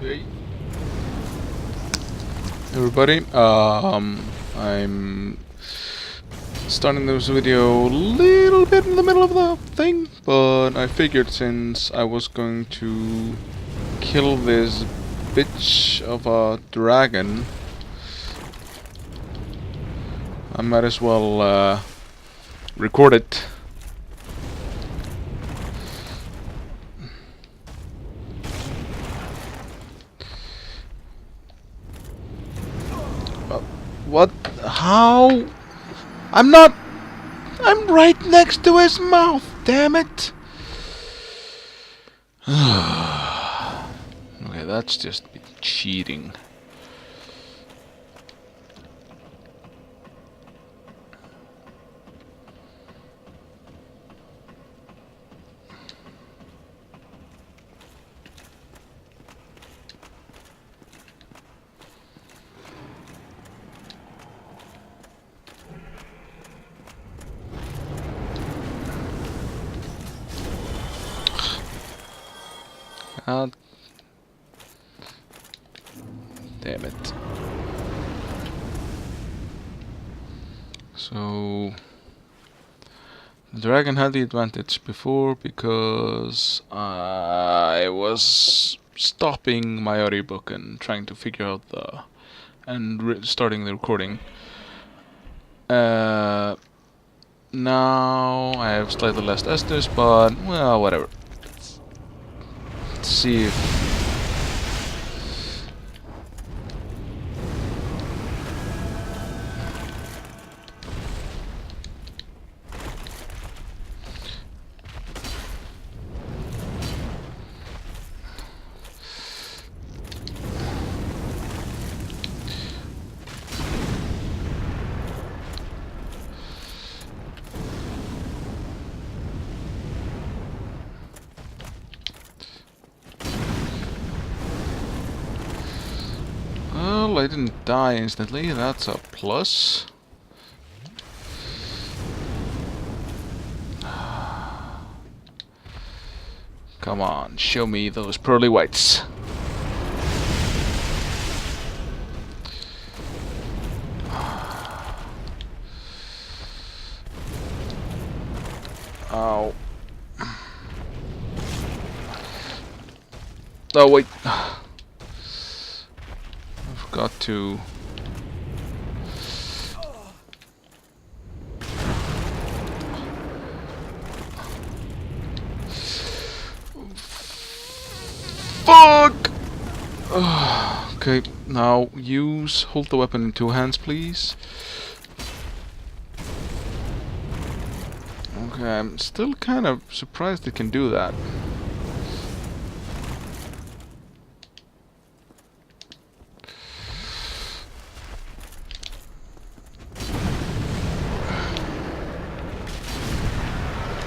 Hey everybody, I'm starting this video a little bit in the middle of the thing, but I figured since I was going to kill this bitch of a dragon, I might as well record it. What? How? I'm not. I'm right next to his mouth. Damn it. Okay, that's just cheating. Ah, damn it. So the dragon had the advantage before because I was stopping my audiobook and trying to figure out starting the recording. Now I have slightly less Estus, but well, whatever. Let's see if well, I didn't die instantly, that's a plus. Come on, show me those pearly whites. Ow. Oh, wait. I forgot to... Fuck! Okay, now hold the weapon in two hands, please. Okay, I'm still kind of surprised it can do that.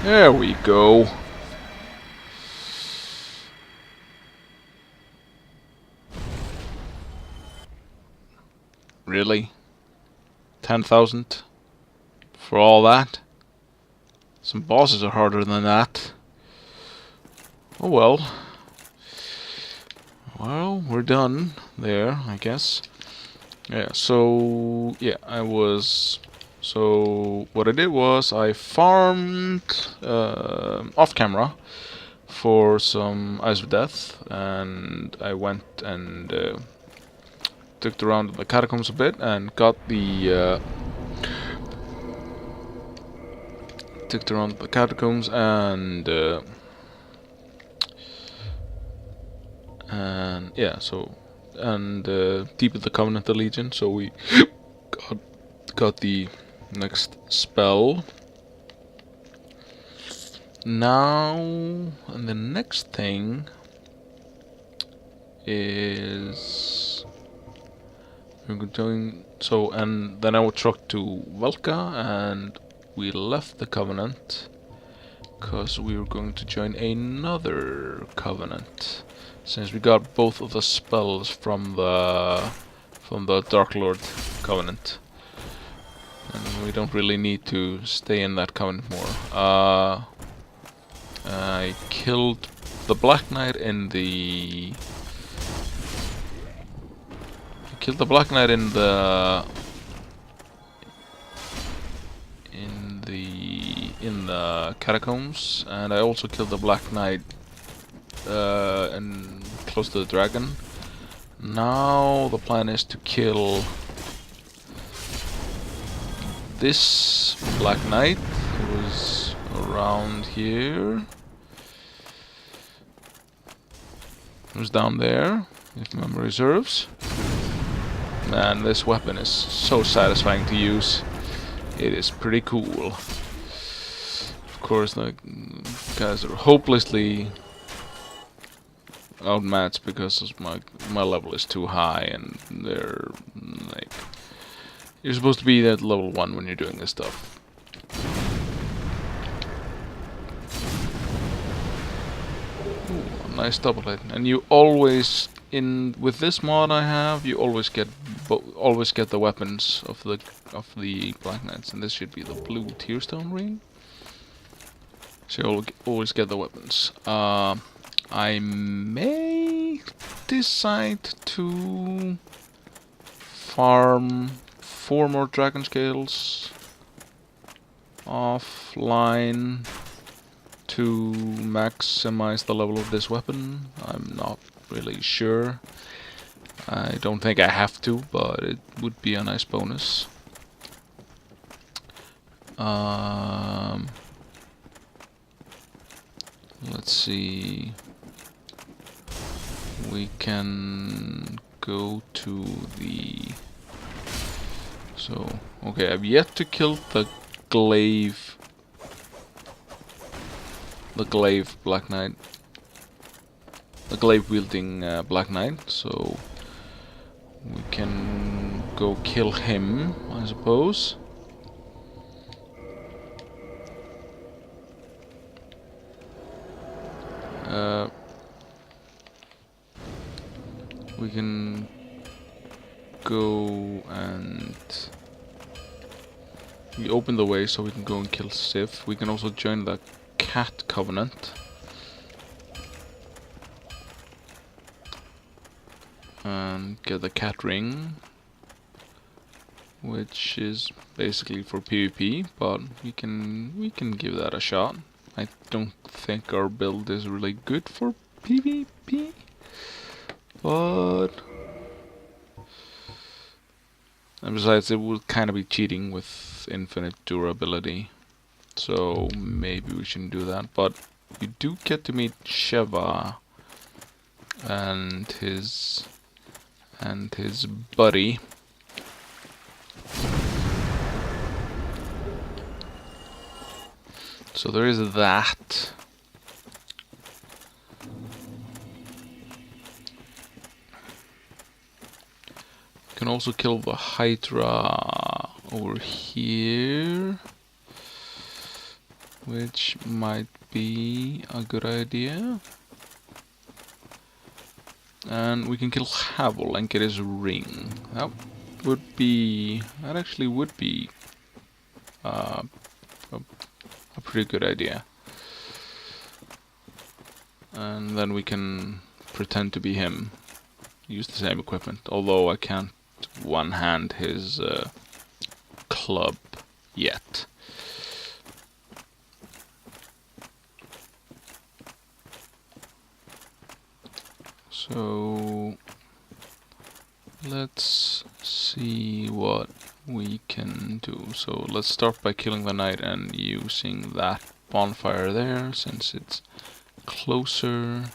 There we go. Really? 10,000? For all that? Some bosses are harder than that. Oh well. Well, we're done there, I guess. Yeah, so... yeah, So, what I did was I farmed off camera for some Eyes of Death, and I went and took around the catacombs a bit and got the took around the catacombs and yeah, so deepened the Covenant the Legion, so we got the next spell. Now, and the next thing is we're doing so, and then I would truck to Velka, and we left the Covenant because we were going to join another Covenant, since we got both of the spells from the Dark Lord Covenant, and we don't really need to stay in that Covenant more. I killed the Black Knight in the killed the Black Knight in the catacombs, and I also killed the Black Knight and close to the dragon. Now the plan is to kill this Black Knight who was around here. It was down there, if memory serves. Man, this weapon is so satisfying to use. It is pretty cool. Of course, the guys are hopelessly outmatched because my level is too high, and they're like, you're supposed to be at level 1 when you're doing this stuff. Ooh, nice double hit. And you always, with this mod I have, you always get the weapons of the Black Knights, and this should be the blue Tearstone ring. So you'll always get the weapons. I may decide to farm 4 more dragon scales offline to maximize the level of this weapon. I'm not really sure. I don't think I have to, but it would be a nice bonus. Let's see. We can go to the... So, okay, I've yet to kill the glaive Black Knight. The glaive wielding Black Knight, so we can go kill him, I suppose. We can go and we open the way so we can go and kill Sif. We can also join the Cat Covenant. And get the cat ring, which is basically for PvP, but we can give that a shot. I don't think our build is really good for PvP, but and besides, it will kind of be cheating with infinite durability, so maybe we shouldn't do that. But you do get to meet Sheva and his buddy. So there is that. You can also kill the Hydra over here, which might be a good idea. And we can kill Havel and get his ring. That actually would be a pretty good idea. And then we can pretend to be him. Use the same equipment, although I can't one-hand his club yet. So let's see what we can do. So let's start by killing the knight and using that bonfire there, since it's closer.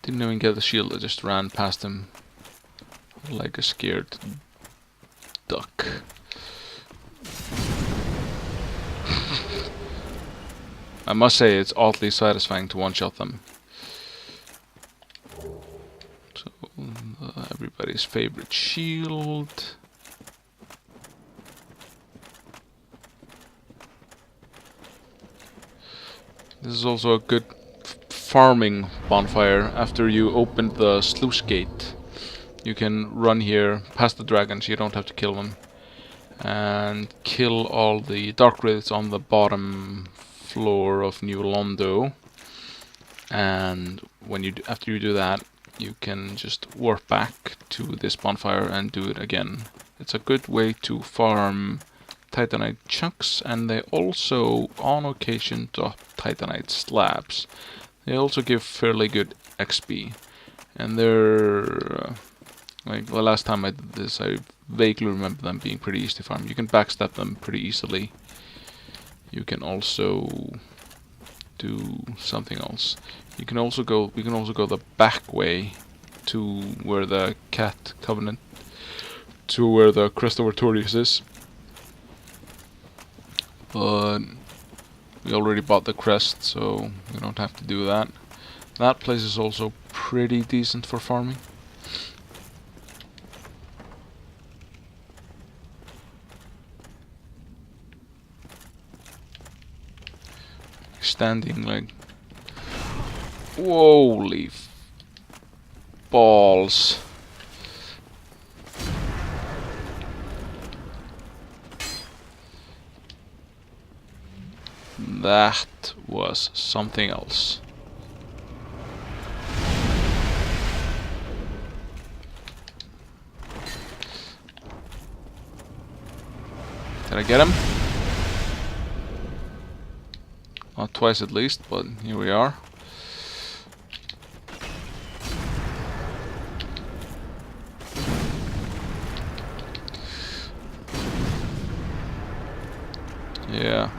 Didn't even get the shield, I just ran past him like a scared duck. I must say, it's oddly satisfying to one-shot them. So, everybody's favorite shield. This is also a good farming bonfire. After you open the sluice gate, you can run here past the dragons, you don't have to kill them, and kill all the dark wraiths on the bottom floor of New Londo. And when after you do that, you can just warp back to this bonfire and do it again. It's a good way to farm titanite chunks, and they also on occasion drop titanite slabs. They also give fairly good XP, and they're like the last time I did this, I vaguely remember them being pretty easy to farm. You can backstab them pretty easily. You can also do something else. We can also go the back way to where the cat covenant, to where the crest of Artorius is. But we already bought the crest, so we don't have to do that. That place is also pretty decent for farming. Standing like, holy balls. That was something else. Did I get him? Not twice at least, but here we are. Yeah.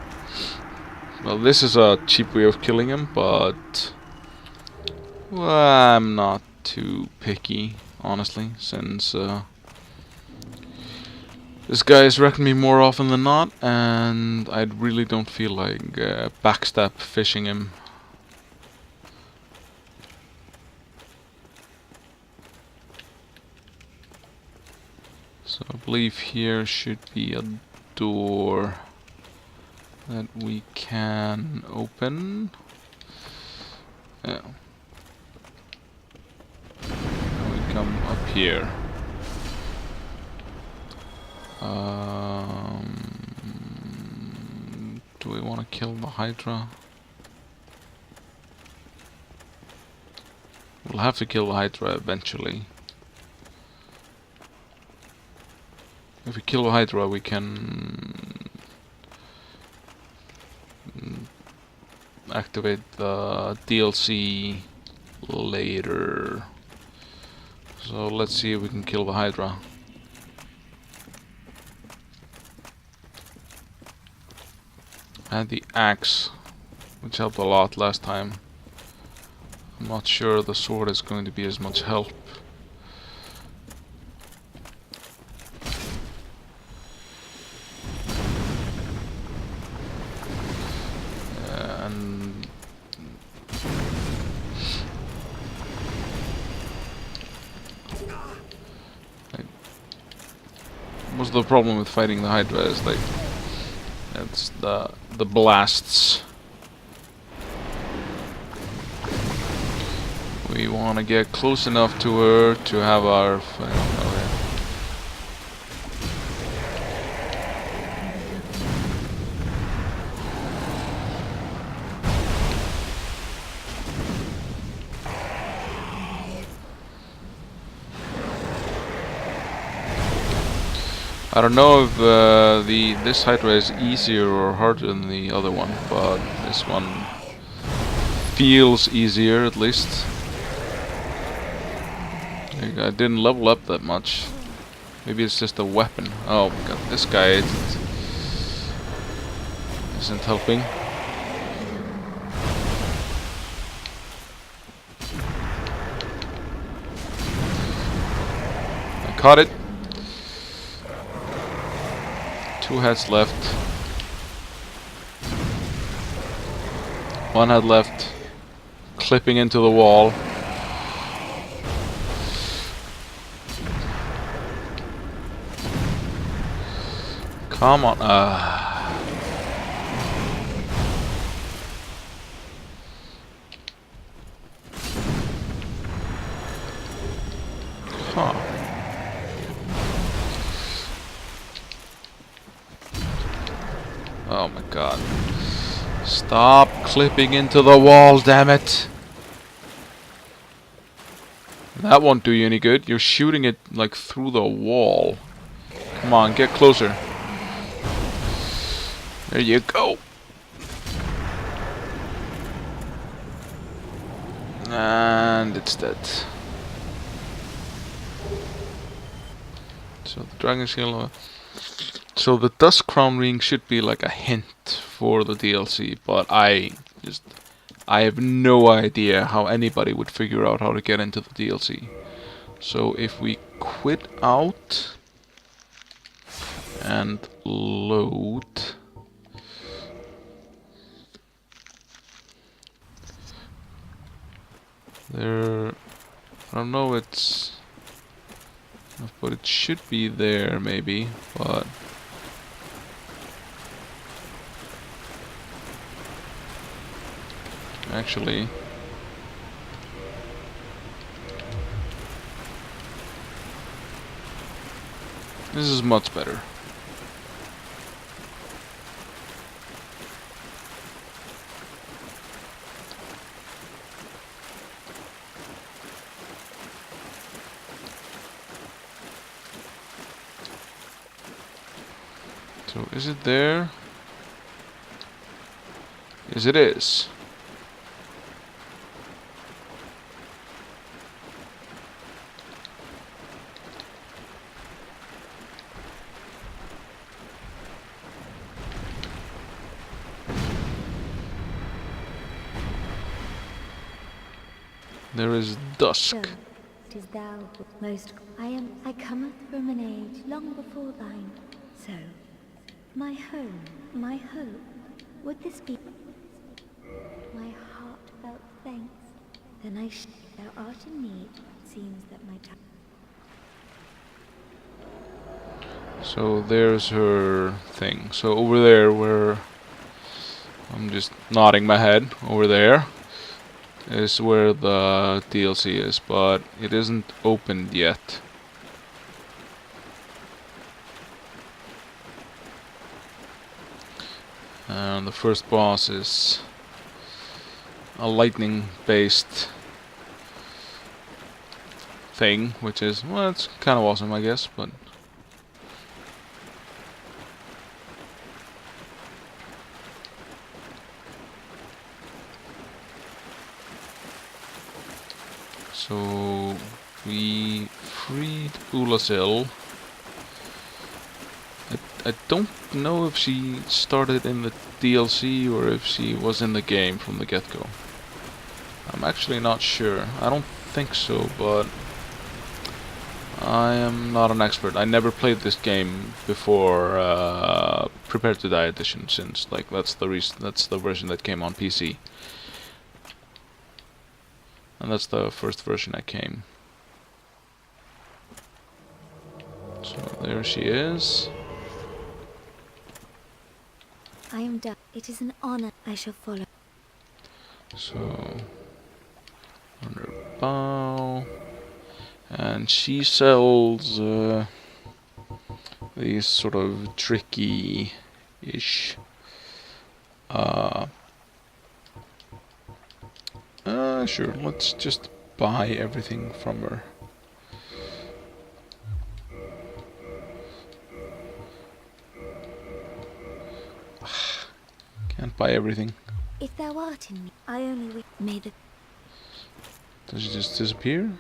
Well, this is a cheap way of killing him, but well, I'm not too picky, honestly, since this guy has wrecked me more often than not, and I really don't feel like backstab fishing him. So I believe here should be a door that we can open. Yeah. And we come up here. Do we want to kill the Hydra? We'll have to kill the Hydra eventually. If we kill the Hydra, we can activate the DLC later. So let's see if we can kill the Hydra. I had the axe, which helped a lot last time. I'm not sure the sword is going to be as much help. And most of the problem with fighting the Hydra is like it's the blasts. We want to get close enough to her to have our I don't know if this Hydra is easier or harder than the other one, but this one feels easier at least. I didn't level up that much. Maybe it's just a weapon. Oh my god, this guy isn't helping. I caught it. 2 heads left. 1 head left. Clipping into the wall. Come on. Huh. Oh my god. Stop clipping into the wall, damn it. That won't do you any good. You're shooting it like through the wall. Come on, get closer. There you go. And it's dead. So the dragon shield. So the dust crown ring should be like a hint for the DLC, but I have no idea how anybody would figure out how to get into the DLC. So if we quit out and load, there, I don't know, it's, but it should be there maybe, but actually this is much better. So is it there? Yes, it is. There is dusk. So, 'tis thou most. I cometh from an age long before thine. So, my home, my hope, would this be my heartfelt thanks? Then thou art in need. Seems that my time. So there's her thing. So over there where I'm just nodding my head, over there is where the DLC is, but it isn't opened yet. And the first boss is a lightning based thing, which is, well, it's kind of awesome, I guess, but so we freed Ulasil. I don't know if she started in the DLC or if she was in the game from the get-go. I'm actually not sure. I don't think so, but I am not an expert. I never played this game before Prepare to Die edition, since like that's the version that came on PC. And that's the first version I came. So there she is. I am done. It is an honor. I shall follow. So on her bow, and she sells these sort of tricky-ish sure, let's just buy everything from her. Can't buy everything. If thou art in me, I only wish. May the. Does she just disappear?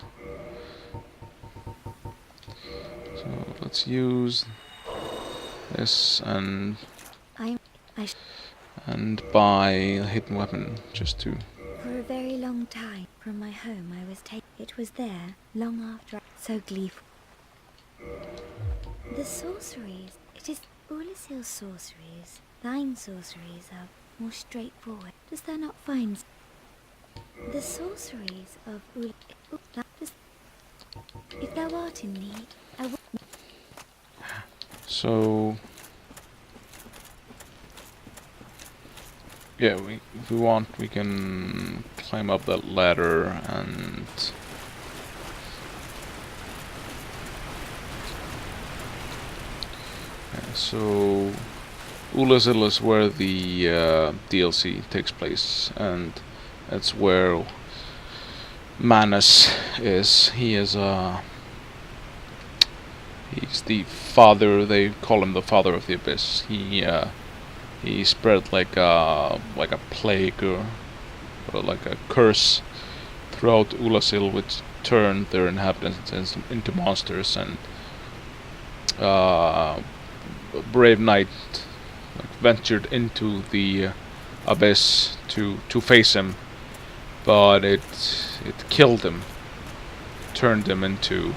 So let's use this and buy a hidden weapon just to. For a very long time, from my home I was taken. It was there, long after so gleeful. The sorceries, it is Ulasil's sorceries. Thine sorceries are more straightforward. Dost thou not find the sorceries of if thou art in need, I will. So yeah, if we want, we can climb up that ladder and so Ulasil is where the DLC takes place, and that's where Manus is. He's the father. They call him the father of the abyss. He spread like a plague or like a curse throughout Ulasil, which turned their inhabitants into monsters. And a brave knight ventured into the abyss to face him, but it killed him, turned him into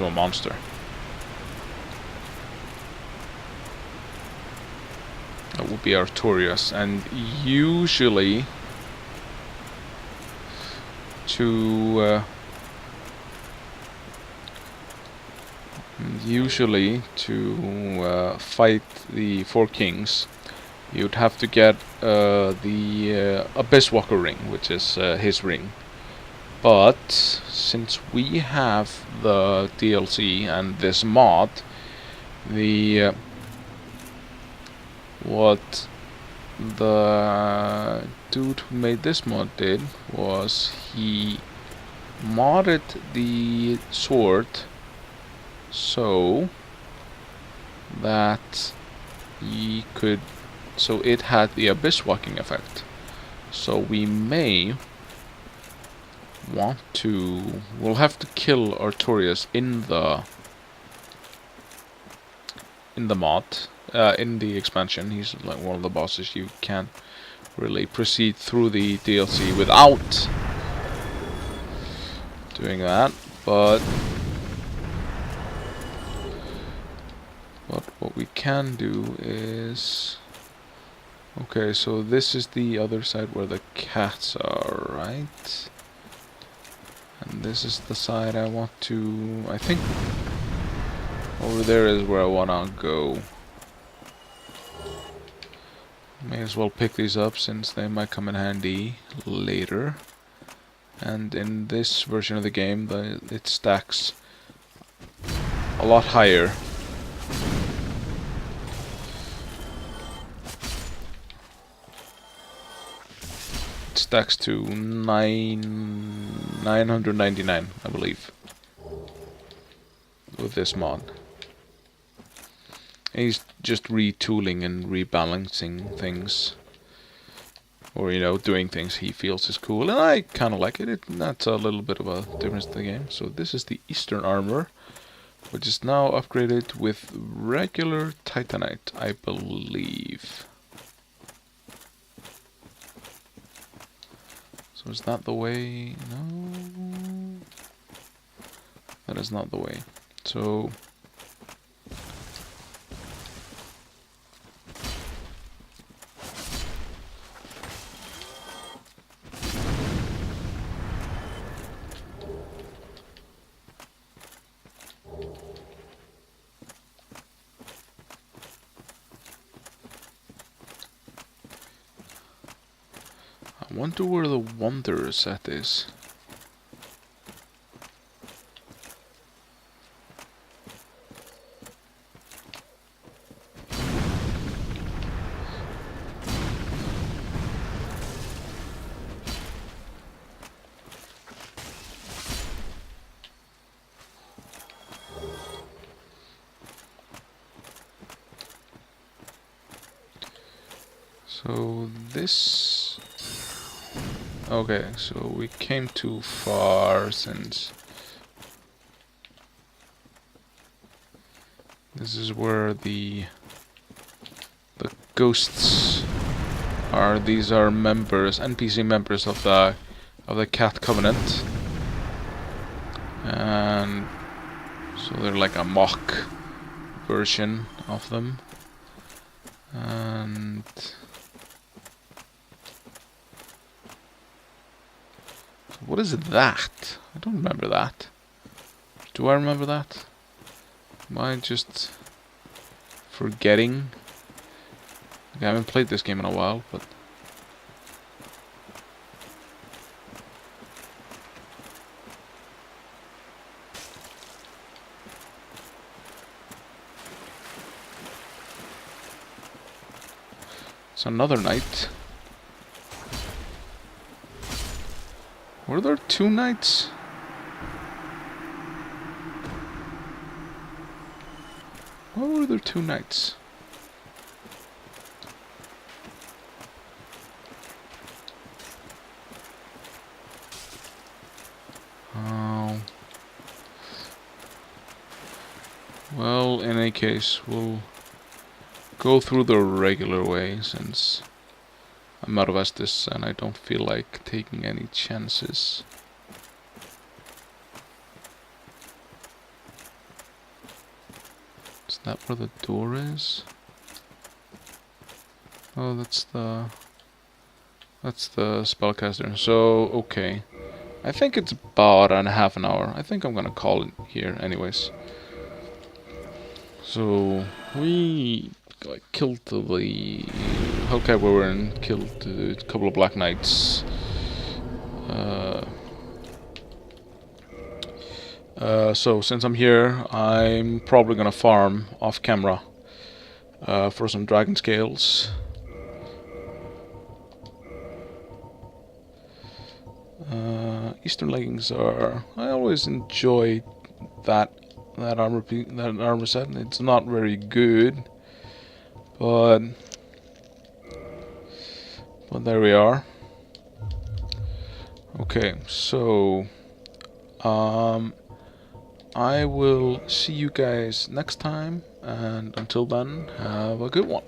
a monster. That would be Artorias, and usually to fight the four kings, you'd have to get the Abyss Walker ring, which is his ring. But since we have the DLC and this mod, what the dude who made this mod did was he modded the sword so that it had the abyss walking effect. So we may want to, we'll have to kill Artorias in the mod, in the expansion. He's like one of the bosses. You can't really proceed through the DLC without doing that, but what we can do is, okay, so this is the other side where the cats are, right? And this is the side I want to, I think over there is where I wanna go. May as well pick these up since they might come in handy later. And in this version of the game, it stacks a lot higher. It stacks to 999, I believe, with this mod. And he's just retooling and rebalancing things, or doing things he feels is cool, and I kind of like it. That's a little bit of a difference in the game. So this is the Eastern armor, which is now upgraded with regular Titanite, I believe. So is that the way? No, that is not the way. So I wonder where the Wanderer set is. So this... Okay, so we came too far since this is where the ghosts are. These are members, NPC members of the Cat Covenant, and so they're like a mock version of them. And what is that? I don't remember that. Do I remember that? Am I just forgetting? I haven't played this game in a while, but it's another night. Were there 2 knights? Why were there 2 knights? Oh. Well, in any case, we'll go through the regular way since I'm out of Estus and I don't feel like taking any chances. Is that where the door is? Oh, that's the spellcaster. So, okay. I think it's about half an hour. I think I'm gonna call it here anyways. So, we killed the Hellcat we were in, killed a couple of Black Knights. So since I'm here, I'm probably gonna farm off camera for some dragon scales. Eastern leggings are. I always enjoy that armor set. It's not very good, but there we are. Okay, so I will see you guys next time, and until then, have a good one.